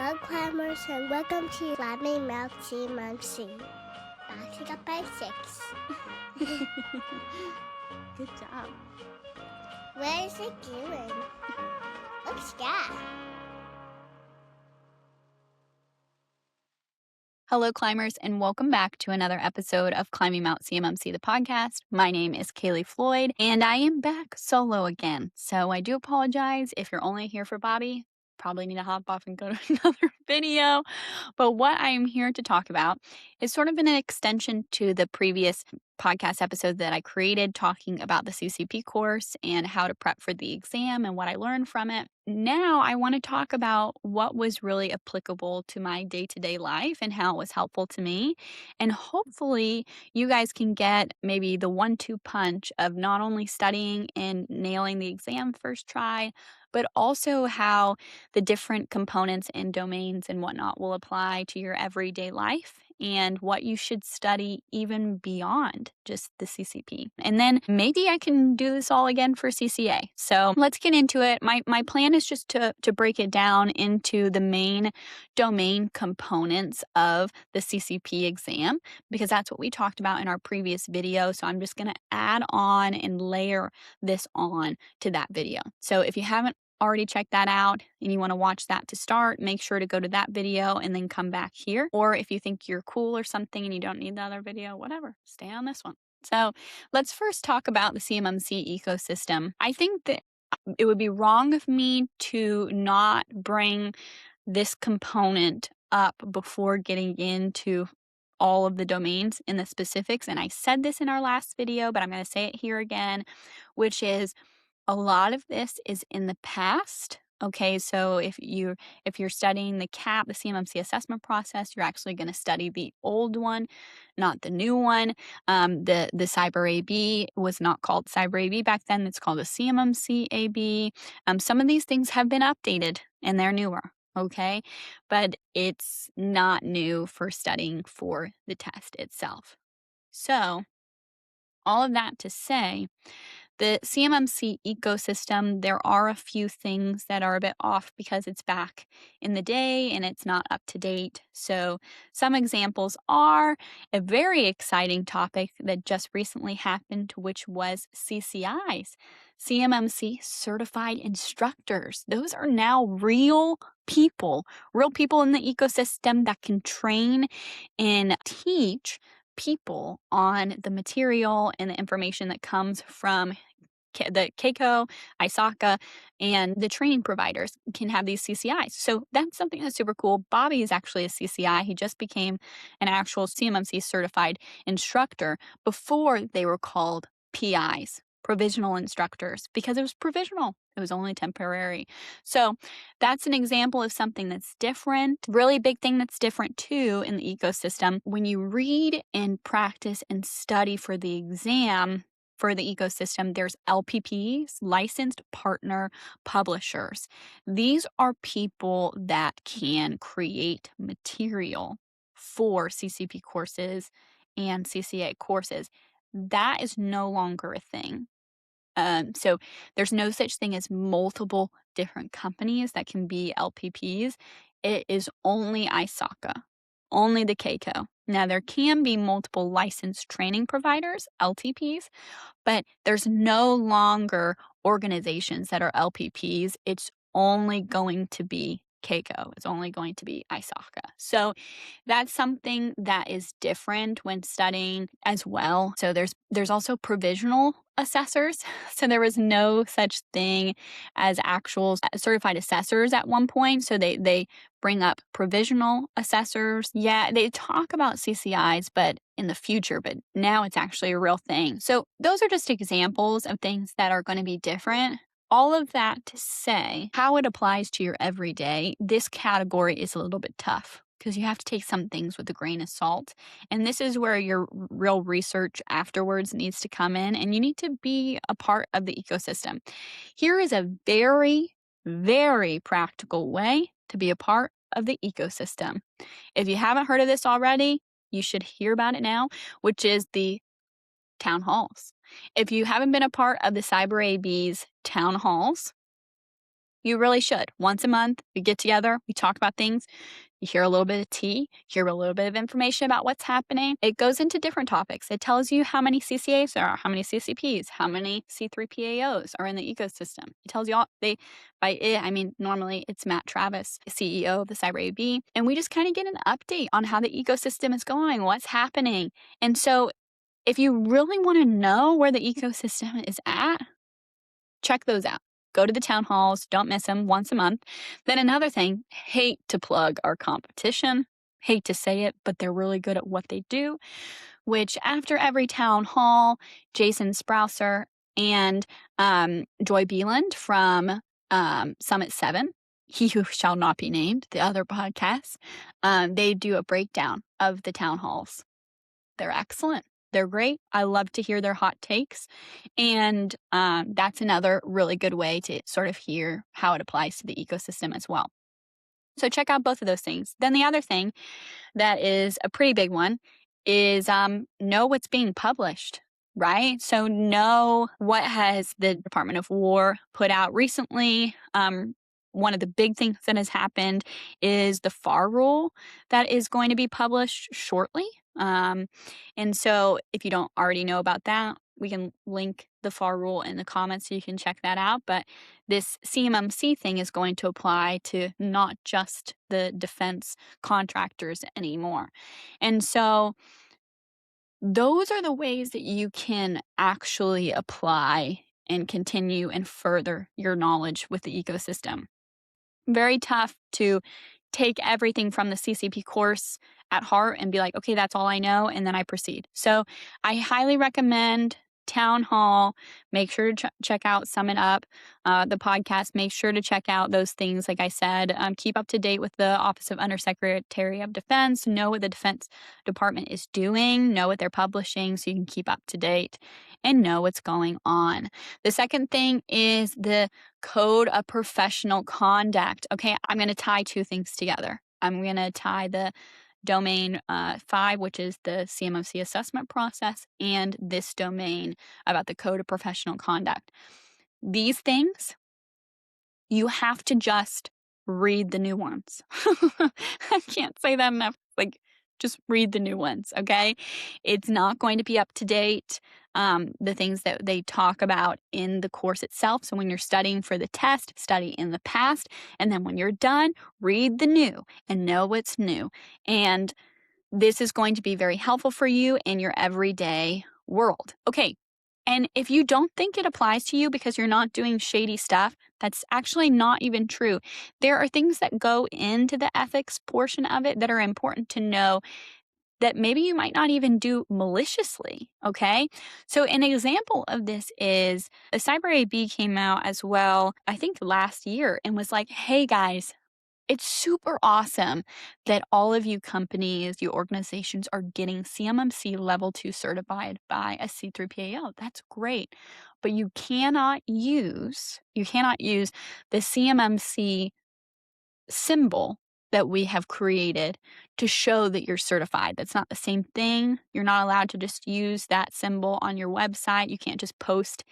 Hello, climbers, and welcome to Climbing Mount CMMC. Back to the basics. Good job. Where is it going? Look, sky. Hello, climbers, and welcome back to another episode of Climbing Mount CMMC, the podcast. My name is Kaleigh Floyd, and I am back solo again. So I do apologize if you're only here for Bobby. Probably need to hop off and go to another video. But what I am here to talk about is sort of an extension to the previous podcast episode that I created talking about the CCP course and how to prep for the exam and what I learned from it. Now I want to talk about what was really applicable to my day-to-day life and how it was helpful to me. And hopefully you guys can get maybe the 1-2 punch of not only studying and nailing the exam first try, but also how the different components and domains and whatnot will apply to your everyday life and what you should study even beyond just the CCP. And then maybe I can do this all again for CCA. So let's get into it. My plan is just to break it down into the main domain components of the CCP exam, because that's what we talked about in our previous video. So I'm just going to add on and layer this on to that video. So if you haven't already checked that out and you want to watch that to start, make sure to go to that video and then come back here. Or if you think you're cool or something and you don't need the other video, whatever, stay on this one. So let's first talk about the CMMC ecosystem. I think that it would be wrong of me to not bring this component up before getting into all of the domains in the specifics. And I said this in our last video, but I'm going to say it here again, which is a lot of this is in the past. Okay, so if you're studying the CAP, the CMMC assessment process, you're actually going to study the old one, not the new one. The Cyber AB was not called Cyber AB back then. It's called the CMMC AB. Some of these things have been updated and they're newer. Okay, but it's not new for studying for the test itself. So all of that to say, the CMMC ecosystem, there are a few things that are a bit off because it's back in the day and it's not up to date. So some examples are a very exciting topic that just recently happened, which was CCIs, CMMC certified instructors. Those are now real people in the ecosystem that can train and teach people on the material and the information that comes from the Keiko, ISACA, and the training providers can have these CCIs. So that's something that's super cool. Bobby is actually a CCI. He just became an actual CMMC certified instructor before they were called PIs, provisional instructors, because it was provisional. It was only temporary. So that's an example of something that's different. Really big thing that's different too in the ecosystem. When you read and practice and study for the exam, for the ecosystem, there's LPPs, licensed partner publishers. These are people that can create material for CCP courses and CCA courses. That is no longer a thing. So there's no such thing as multiple different companies that can be LPPs. It is only ISACA, only the Keiko. Now, there can be multiple licensed training providers, LTPs, but there's no longer organizations that are LPPs. It's only going to be Keiko. It's only going to be ISACA. So that's something that is different when studying as well. So there's also provisional assessors. So there was no such thing as actual certified assessors at one point. So they bring up provisional assessors. Yeah, they talk about CCIs, but in the future, but now it's actually a real thing. So those are just examples of things that are going to be different. All of that to say, how it applies to your everyday, this category is a little bit tough because you have to take some things with a grain of salt. And this is where your real research afterwards needs to come in, and you need to be a part of the ecosystem. Here is a very, very practical way to be a part of the ecosystem. If you haven't heard of this already, you should hear about it now, which is the town halls. If you haven't been a part of the Cyber AB's town halls, You really should. Once a month, we get together, we talk about things. You hear a little bit of tea, hear a little bit of information about what's happening. It goes into different topics. It tells you how many CCAs there are, how many CCPs, how many C3PAOs are in the ecosystem. It tells you all, by it, I mean, normally it's Matt Travis, CEO of the CyberAB, and we just kind of get an update on how the ecosystem is going, what's happening. And so if you really want to know where the ecosystem is at, check those out. Go to the town halls. Don't miss them, once a month. Then another thing, hate to plug our competition. Hate to say it, but they're really good at what they do, which after every town hall, Jason Sprouser and Joy Beeland from Summit 7, He Who Shall Not Be Named, the other podcast, they do a breakdown of the town halls. They're excellent. They're great. I love to hear their hot takes. And that's another really good way to sort of hear how it applies to the ecosystem as well. So check out both of those things. Then the other thing that is a pretty big one is know what's being published, right? So know what has the Department of War put out recently. One of the big things that has happened is the FAR rule that is going to be published shortly. And so if you don't already know about that, we can link the FAR rule in the comments so you can check that out. But this CMMC thing is going to apply to not just the defense contractors anymore. And so those are the ways that you can actually apply and continue and further your knowledge with the ecosystem. Very tough to take everything from the CCP course at heart and be like, okay, that's all I know, and then I proceed. So I highly recommend Town Hall. Make sure to check out Summit Up, the podcast. Make sure to check out those things, like I said. Keep up to date with the Office of Undersecretary of Defense. Know what the Defense Department is doing. Know what they're publishing so you can keep up to date and know what's going on. The second thing is the Code of Professional Conduct. Okay, I'm going to tie two things together. I'm going to tie the domain 5, which is the CMMC assessment process, and this domain about the Code of Professional Conduct. These things, you have to just read the new ones. I can't say that enough. Like, just read the new ones, okay? It's not going to be up to date. The things that they talk about in the course itself. So when you're studying for the test, study in the past. And then when you're done, read the new and know what's new. And this is going to be very helpful for you in your everyday world. Okay. And if you don't think it applies to you because you're not doing shady stuff, that's actually not even true. There are things that go into the ethics portion of it that are important to know that maybe you might not even do maliciously, okay? So an example of this is the CyberAB came out as well, I think last year, and was like, hey guys, it's super awesome that all of you companies, you organizations are getting CMMC level 2 certified by a C3PAO. That's great. But you cannot use the CMMC symbol that we have created to show that you're certified. That's not the same thing. You're not allowed to just use that symbol on your website. You can't just post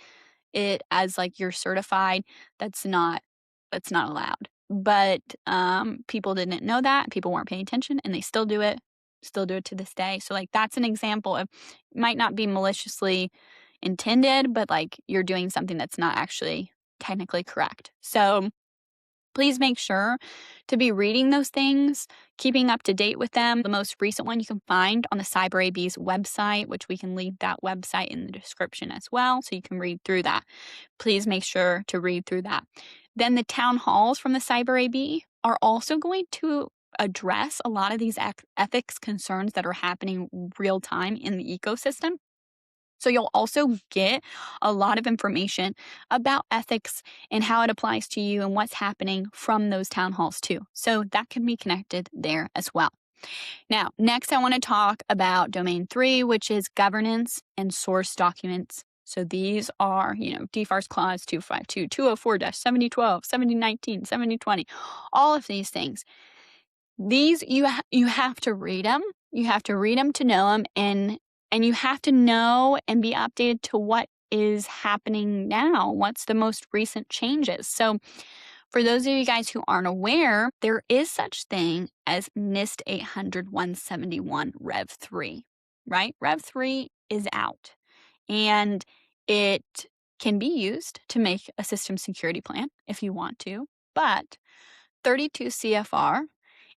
it as like you're certified. That's not allowed. But people didn't know that. People weren't paying attention, and they still do it to this day. So like that's an example of, it might not be maliciously intended, but like you're doing something that's not actually technically correct. So please make sure to be reading those things, keeping up to date with them. The most recent one you can find on the CyberAB's website, which we can leave that website in the description as well, so you can read through that. Please make sure to read through that. Then the town halls from the CyberAB are also going to address a lot of these ethics concerns that are happening real time in the ecosystem. So you'll also get a lot of information about ethics and how it applies to you and what's happening from those town halls too. So that can be connected there as well. Now, next I want to talk about domain 3, which is governance and source documents. So these are, DFARS clause 252, 204-7012, 7019, 7020, all of these things. These, you have to read them. You have to read them to know them, and you have to know and be updated to what is happening now. What's the most recent changes? So, For those of you guys who aren't aware, there is such thing as NIST 800-171 Rev 3, right? Rev 3 is out, and it can be used to make a system security plan if you want to, but 32 CFR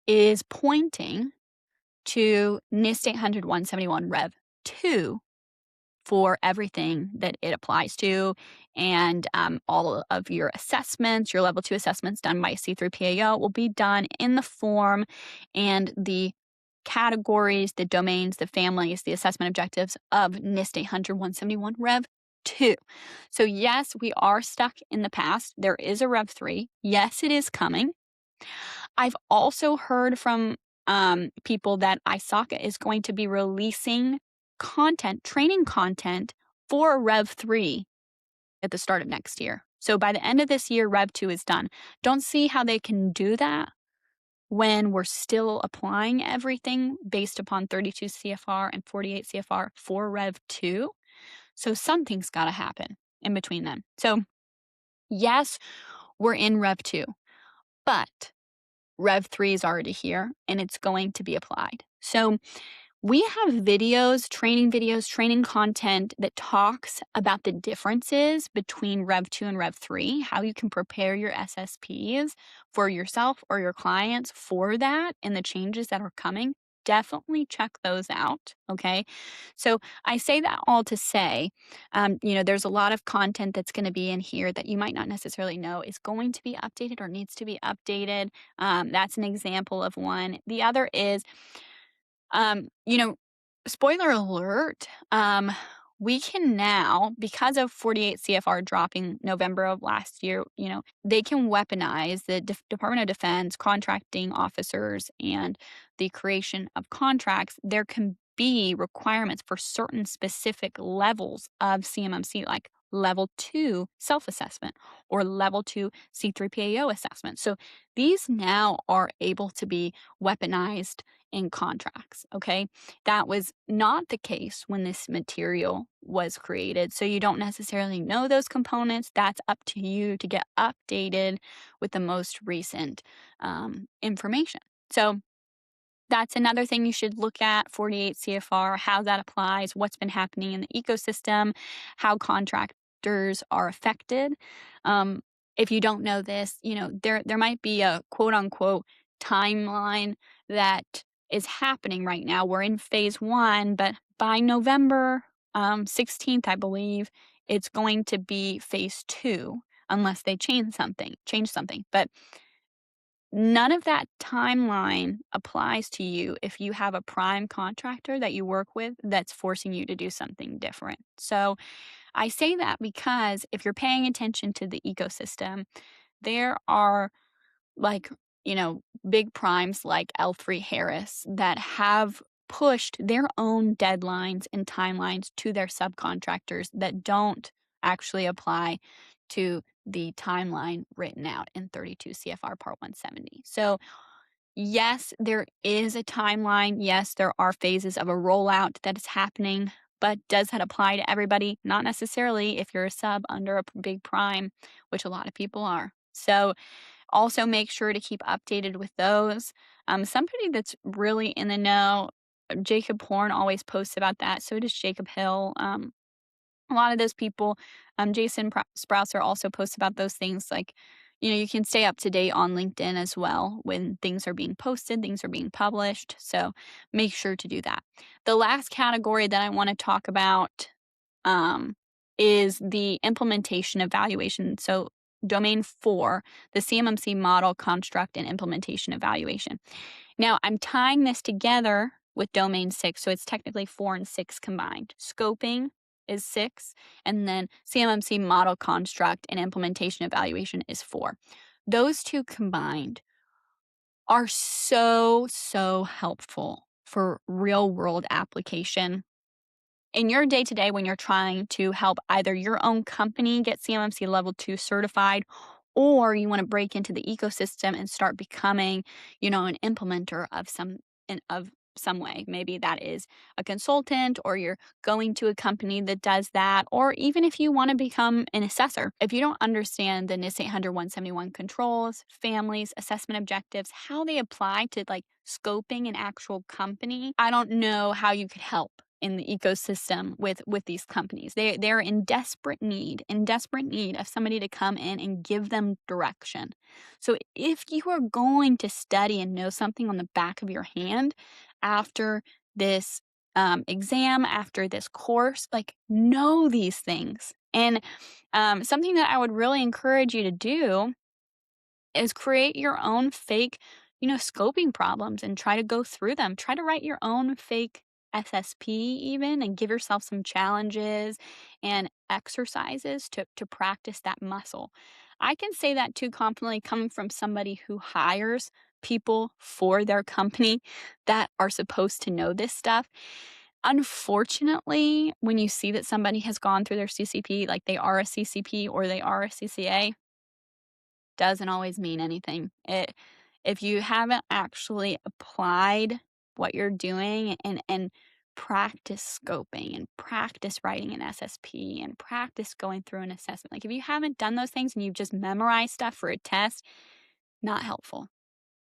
is pointing to NIST 800-171 Rev 2 for everything that it applies to, and all of your assessments, your level 2 assessments done by C3PAO will be done in the form, and the categories, the domains, the families, the assessment objectives of NIST 800-171 Rev 2. So yes, we are stuck in the past. There is a Rev 3. Yes, it is coming. I've also heard from people that ISACA is going to be releasing content, training content for Rev 3 at the start of next year. So by the end of this year, Rev 2 is done. Don't see how they can do that when we're still applying everything based upon 32 CFR and 48 CFR for Rev 2. So something's got to happen in between them. So yes, we're in Rev 2, but Rev 3 is already here and it's going to be applied. So we have training content that talks about the differences between Rev 2 and Rev 3, how you can prepare your SSPs for yourself or your clients for that and the changes that are coming. Definitely check those out, okay? So I say that all to say, there's a lot of content that's going to be in here that you might not necessarily know is going to be updated or needs to be updated. That's an example of one. The other is, spoiler alert, we can now, because of 48 CFR dropping November of last year, they can weaponize the Department of Defense contracting officers and the creation of contracts. There can be requirements for certain specific levels of CMMC, like level 2 self-assessment or level 2 C3PAO assessment. So these now are able to be weaponized in contracts, okay? That was not the case when this material was created. So you don't necessarily know those components. That's up to you to get updated with the most recent information. So that's another thing you should look at, 48 CFR, how that applies, what's been happening in the ecosystem, how contractors are affected. If you don't know this, there might be a quote unquote timeline that is happening right now. We're in phase 1, but by November 16th, I believe, it's going to be phase 2 unless they change something. But none of that timeline applies to you if you have a prime contractor that you work with that's forcing you to do something different. So I say that because if you're paying attention to the ecosystem, there are big primes like L3 Harris that have pushed their own deadlines and timelines to their subcontractors that don't actually apply to the timeline written out in 32 CFR Part 170. So yes, there is a timeline. Yes, there are phases of a rollout that is happening, but does that apply to everybody? Not necessarily if you're a sub under a big prime, which a lot of people are. So also make sure to keep updated with those. Somebody that's really in the know, Jacob Horn always posts about that. So does Jacob Hill. A lot of those people, Jason Sprouser also posts about those things. Like, you can stay up to date on LinkedIn as well when things are being posted, things are being published. So make sure to do that. The last category that I want to talk about is the implementation evaluation. So domain 4, the CMMC model, construct, and implementation evaluation. Now, I'm tying this together with domain 6, so it's technically 4 and 6 combined. Scoping is 6, and then CMMC model, construct, and implementation evaluation is 4. Those two combined are so helpful for real-world application in your day-to-day when you're trying to help either your own company get CMMC level 2 certified, or you want to break into the ecosystem and start becoming, an implementer of some way. Maybe that is a consultant, or you're going to a company that does that, or even if you want to become an assessor. If you don't understand the NIST 800-171 controls, families, assessment objectives, how they apply to like scoping an actual company, I don't know how you could help in the ecosystem with these companies. They're in desperate need of somebody to come in and give them direction. So if you are going to study and know something on the back of your hand after this exam, after this course, like, know these things. And something that I would really encourage you to do is create your own fake, scoping problems and try to go through them. Try to write your own fake SSP even, and give yourself some challenges and exercises to practice that muscle. I can say that too confidently, coming from somebody who hires people for their company that are supposed to know this stuff. Unfortunately, when you see that somebody has gone through their CCP, like they are a CCP or they are a CCA, doesn't always mean anything. If you haven't actually applied what you're doing and practice scoping and practice writing an SSP and practice going through an assessment, like if you haven't done those things and you've just memorized stuff for a test, not helpful.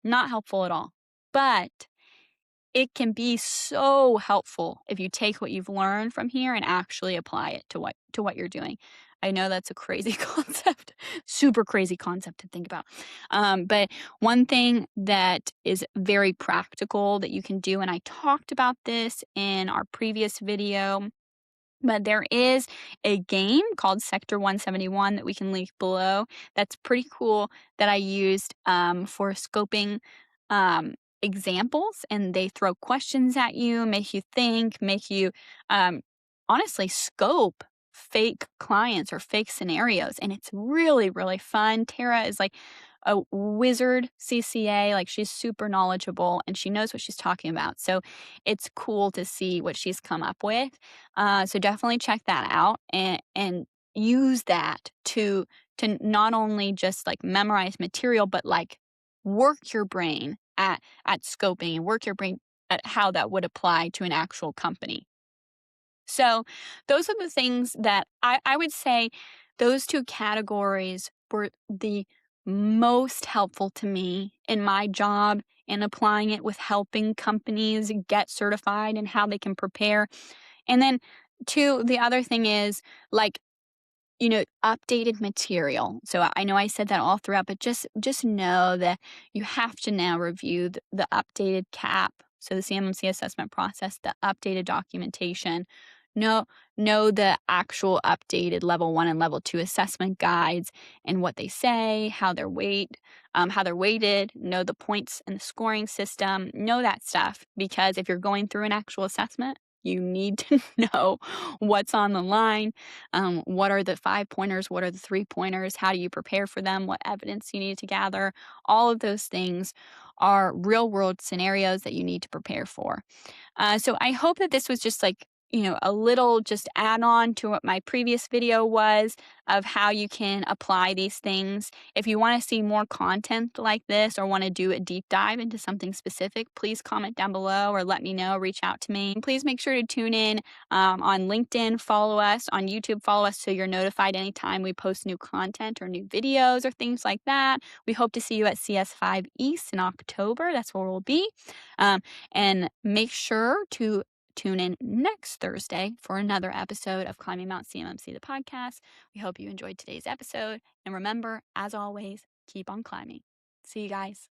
Not helpful at all. But it can be so helpful if you take what you've learned from here and actually apply it to what you're doing. I know that's a crazy concept, super crazy concept to think about. But one thing that is very practical that you can do, and I talked about this in our previous video, but there is a game called Sector 171 that we can link below. That's pretty cool, that I used for scoping examples, and they throw questions at you, make you think, make you honestly scope fake clients or fake scenarios. And it's really, really fun. Tara is like a wizard CCA, like she's super knowledgeable and she knows what she's talking about. So it's cool to see what she's come up with. So definitely check that out and use that to not only just like memorize material, but like work your brain at scoping and work your brain at how that would apply to an actual company. So those are the things that I would say those two categories were the most helpful to me in my job in applying it with helping companies get certified and how they can prepare. And then two, the other thing is like, updated material. So I know I said that all throughout, but just know that you have to now review the updated CAP, so the CMMC assessment process, the updated documentation. Know the actual updated level 1 and level 2 assessment guides and what they say, how they're weighted, know the points and the scoring system, know that stuff, because if you're going through an actual assessment, you need to know what's on the line. What are the 5-pointers? What are the 3-pointers? How do you prepare for them? What evidence you need to gather? All of those things are real world scenarios that you need to prepare for. So I hope that this was just like, a little just add on to what my previous video was of how you can apply these things. If you want to see more content like this or want to do a deep dive into something specific, please comment down below or let me know, reach out to me. And please make sure to tune in on LinkedIn, follow us on YouTube, follow us so you're notified anytime we post new content or new videos or things like that. We hope to see you at CS5 East in October. That's where we'll be. And make sure to tune in next Thursday for another episode of Climbing Mount CMMC, the podcast. We hope you enjoyed today's episode. And remember, as always, keep on climbing. See you guys.